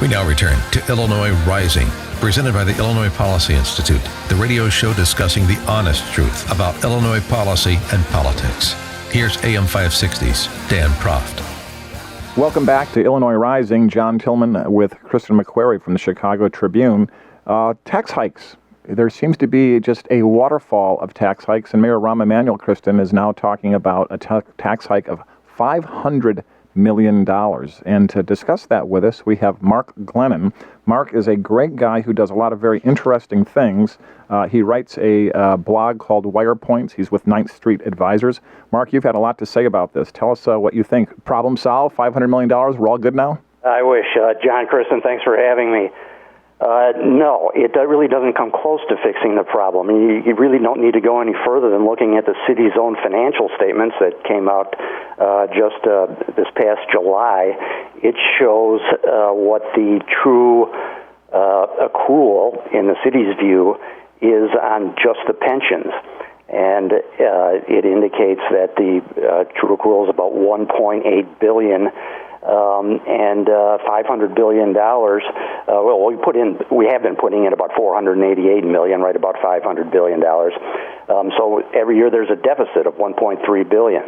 We now return to Illinois Rising, presented by the Illinois Policy Institute, the radio show discussing the honest truth about Illinois policy and politics. Here's AM 560's Dan Proft. Welcome back to Illinois Rising. John Tillman with Kristen McQueary from the Chicago Tribune. Tax hikes. There seems to be just a waterfall of tax hikes, and Mayor Rahm Emanuel, Kristen, is now talking about a tax hike of $500 million. And to discuss that with us, we have Mark Glennon. Mark is a great guy who does a lot of very interesting things. He writes a blog called Wire Points. He's with 9th Street Advisors. Mark, you've had a lot to say about this. Tell us what you think. Problem solved, $500 million, we're all good now? I wish. John, Kristen, thanks for having me. No, it really doesn't come close to fixing the problem. You really don't need to go any further than looking at the city's own financial statements that came out just this past July. It shows what the true accrual, in the city's view, is on just the pensions. And it indicates that the true accrual is about $1.8 billion. And $500 billion. We have been putting in about $488 million, right about $500 billion. So every year there's a deficit of $1.3 billion.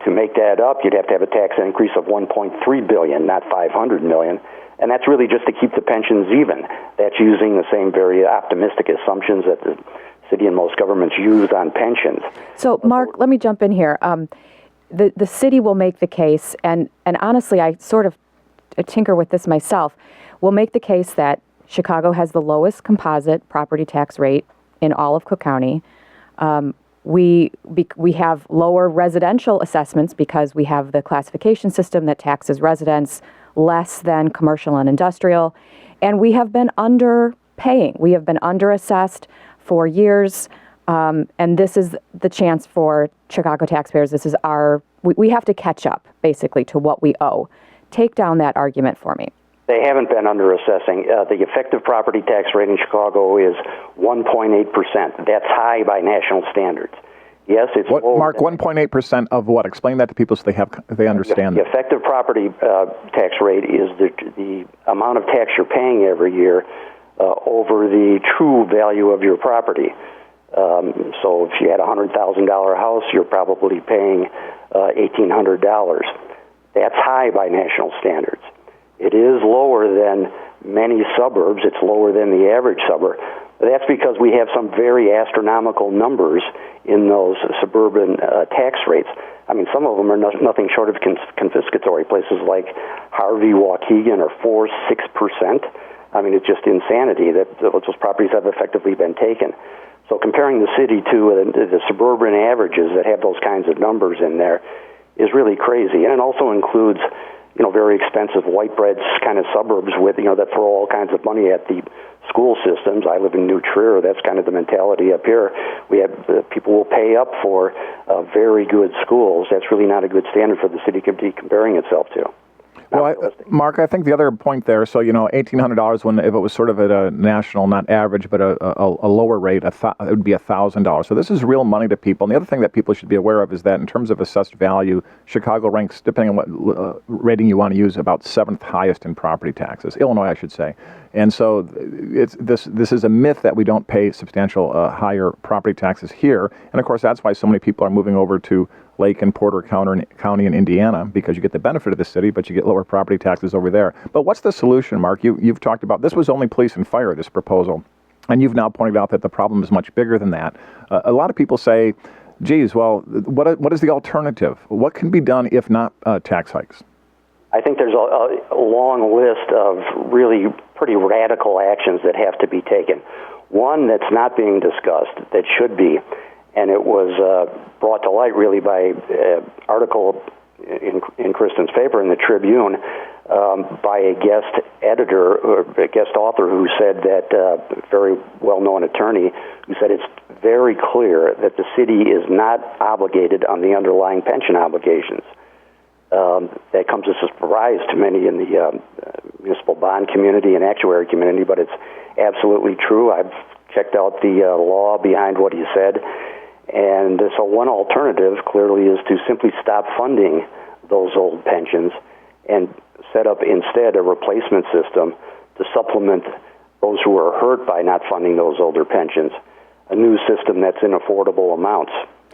To make that up, you'd have to have a tax increase of $1.3 billion, not $500 million. And that's really just to keep the pensions even. That's using the same very optimistic assumptions that the city and most governments use on pensions. So, Mark, let me jump in here. The city will make the case, and honestly, I sort of tinker with this myself, will make the case that Chicago has the lowest composite property tax rate in all of Cook County. We have lower residential assessments because we have the classification system that taxes residents less than commercial and industrial, and we have been underpaying. We have been underassessed for years. And this is the chance for Chicago taxpayers. This is we have to catch up, basically, to what we owe. Take down that argument for me. They haven't been underassessing. The effective property tax rate in Chicago is 1.8%. That's high by national standards. Yes, it's Mark, 1.8% of what? Explain that to people so they understand. The effective property tax rate is the amount of tax you're paying every year over the true value of your property. So if you had a $100,000 house, you're probably paying $1,800. That's high by national standards. It is lower than many suburbs. It's lower than the average suburb. That's because we have some very astronomical numbers in those suburban tax rates. I mean, some of them are nothing short of confiscatory. Places like Harvey, Waukegan are 4-6%. I mean, it's just insanity that those properties have effectively been taken. So comparing the city to the suburban averages that have those kinds of numbers in there is really crazy. And it also includes, very expensive white bread kind of suburbs with, that throw all kinds of money at the school systems. I live in New Trier. That's kind of the mentality up here. We have people will pay up for very good schools. That's really not a good standard for the city to be comparing itself to. Well, Mark, I think the other point there, so, $1,800 if it was sort of at a national, not average, but a lower rate, it would be $1,000. So this is real money to people. And the other thing that people should be aware of is that in terms of assessed value, Chicago ranks, depending on what rating you want to use, about 7th highest in property taxes. Illinois, I should say. And so this is a myth that we don't pay substantial higher property taxes here. And, of course, that's why so many people are moving over to Lake and Porter County in Indiana, because you get the benefit of the city, but you get lower property taxes over there. But what's the solution, Mark? You've talked about, this was only police and fire, this proposal, and you've now pointed out that the problem is much bigger than that. A lot of people say, geez, well, what is the alternative? What can be done if not tax hikes? I think there's a long list of really pretty radical actions that have to be taken. One that's not being discussed that should be, and it was brought to light really by an article in Kristen's paper in the Tribune by a guest editor or a guest author who said that, very well-known attorney, who said it's very clear that the city is not obligated on the underlying pension obligations. That comes as a surprise to many in the municipal bond community and actuary community, but it's absolutely true. I've checked out the law behind what he said. And so one alternative, clearly, is to simply stop funding those old pensions and set up instead a replacement system to supplement those who are hurt by not funding those older pensions, a new system that's in affordable amounts.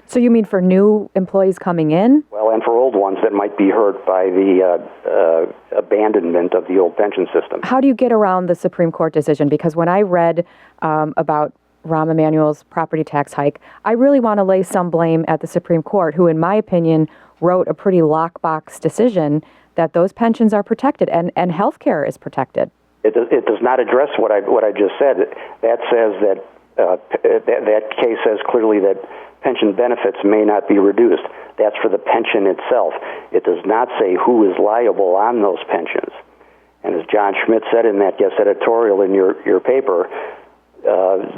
So you mean for new employees coming in? Well, and for old ones that might be hurt by the abandonment of the old pension system. How do you get around the Supreme Court decision? Because when I read about Rahm Emanuel's property tax hike, I really want to lay some blame at the Supreme Court, who, in my opinion, wrote a pretty lockbox decision that those pensions are protected and health care is protected. It does not address what I just said. That says that case says clearly that pension benefits may not be reduced. That's for the pension itself. It does not say who is liable on those pensions. And as John Schmidt said in that guest editorial in your paper,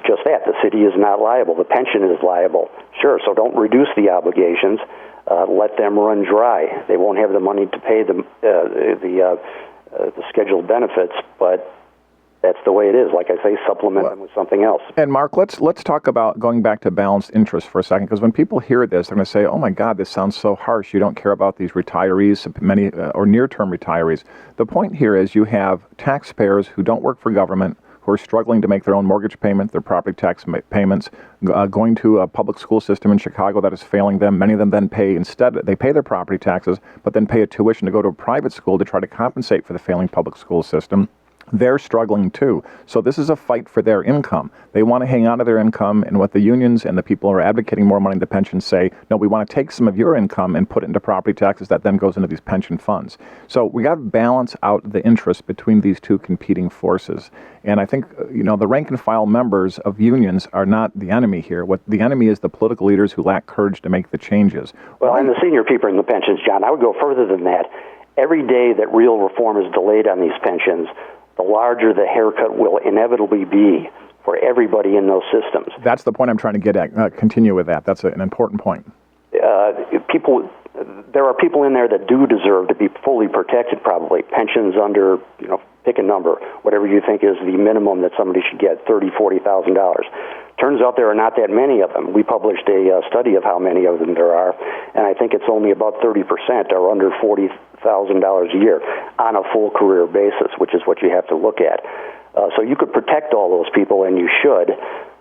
just that, the city is not liable. The pension is liable. Sure, so don't reduce the obligations. Let them run dry. They won't have the money to pay the scheduled benefits, but that's the way it is. Like I say, supplement them with something else. And Mark, let's talk about going back to balanced interest for a second, because when people hear this, they're going to say, "Oh my God, this sounds so harsh. You don't care about these retirees, many or near-term retirees." The point here is you have taxpayers who don't work for government, who are struggling to make their own mortgage payment, their property tax payments, going to a public school system in Chicago that is failing them. Many of them then they pay their property taxes, but then pay a tuition to go to a private school to try to compensate for the failing public school system. They're struggling too. So this is a fight for their income. They want to hang on to their income, and what the unions and the people who are advocating more money in the pensions say, no, we want to take some of your income and put it into property taxes that then goes into these pension funds. So we got to balance out the interest between these two competing forces. And I think, the rank and file members of unions are not the enemy here. What the enemy is the political leaders who lack courage to make the changes. Well, and the senior people in the pensions, John, I would go further than that. Every day that real reform is delayed on these pensions, the larger the haircut will inevitably be for everybody in those systems. That's the point I'm trying to get at. Continue with that. That's an important point. There are people in there that do deserve to be fully protected, probably. Pensions under, pick a number, whatever you think is the minimum that somebody should get, $30,000, $40,000. Turns out there are not that many of them. We published a study of how many of them there are, and I think it's only about 30% are under $40,000 a year on a full career basis, which is what you have to look at. So you could protect all those people, and you should.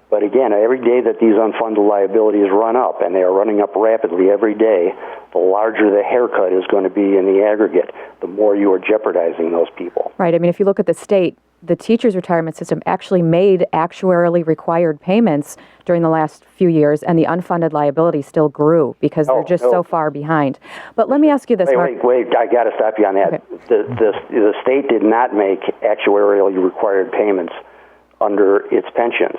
But again, every day that these unfunded liabilities run up, and they are running up rapidly every day, the larger the haircut is going to be in the aggregate, the more you are jeopardizing those people. Right. I mean, if you look at the state, the teachers' retirement system actually made actuarially required payments during the last few years, and the unfunded liability still grew because they're just so far behind. But let me ask you this, Mark. Wait, I got to stop you on that. Okay. The state did not make actuarially required payments under its pensions.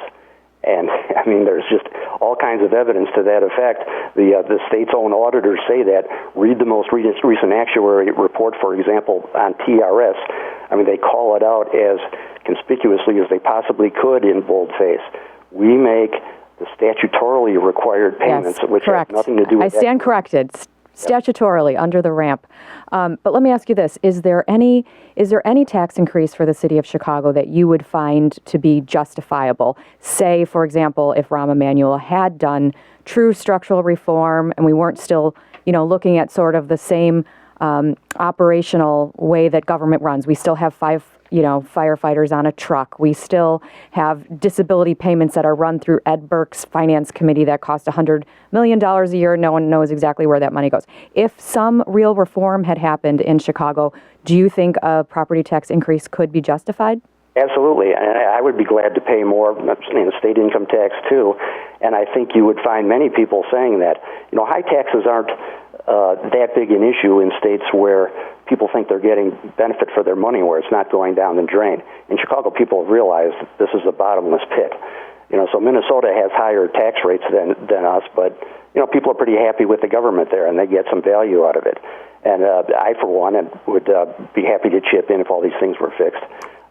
And, I mean, there's just all kinds of evidence to that effect. The state's own auditors say that. Read the most recent actuary report, for example, on TRS. I mean, they call it out as conspicuously as they possibly could in boldface. We make the statutorily required payments, which have nothing to do with... I stand corrected. Statutorily under the ramp. But let me ask you this. Is there any tax increase for the city of Chicago that you would find to be justifiable? Say, for example, if Rahm Emanuel had done true structural reform and we weren't still, looking at sort of the same operational way that government runs. We still have firefighters on a truck. We still have disability payments that are run through Ed Burke's finance committee that cost $100 million a year. No one knows exactly where that money goes. If some real reform had happened in Chicago, do you think a property tax increase could be justified? Absolutely, and I would be glad to pay more in state income tax too. And I think you would find many people saying that. High taxes aren't that big an issue in states where people think they're getting benefit for their money, where it's not going down the drain. In Chicago, people have realized that this is a bottomless pit. So Minnesota has higher tax rates than us, but people are pretty happy with the government there, and they get some value out of it. And I, for one, would be happy to chip in if all these things were fixed.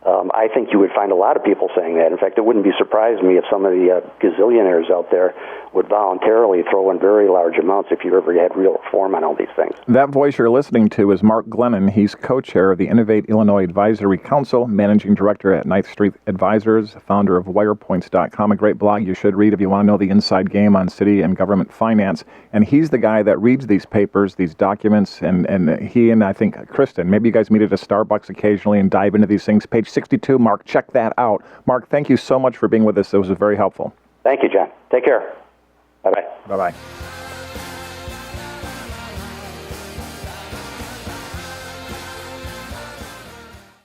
I think you would find a lot of people saying that. In fact, it wouldn't be surprising me if some of the gazillionaires out there would voluntarily throw in very large amounts if you ever had real reform on all these things. That voice you're listening to is Mark Glennon. He's co-chair of the Innovate Illinois Advisory Council, managing director at 9th Street Advisors, founder of wirepoints.com, a great blog you should read if you want to know the inside game on city and government finance. And he's the guy that reads these papers, these documents, and he and I think Kristen, maybe you guys meet at a Starbucks occasionally and dive into these things. Page 62, Mark, check that out. Mark, thank you so much for being with us. It was very helpful. Thank you, John. Take care. Bye-bye. Bye-bye.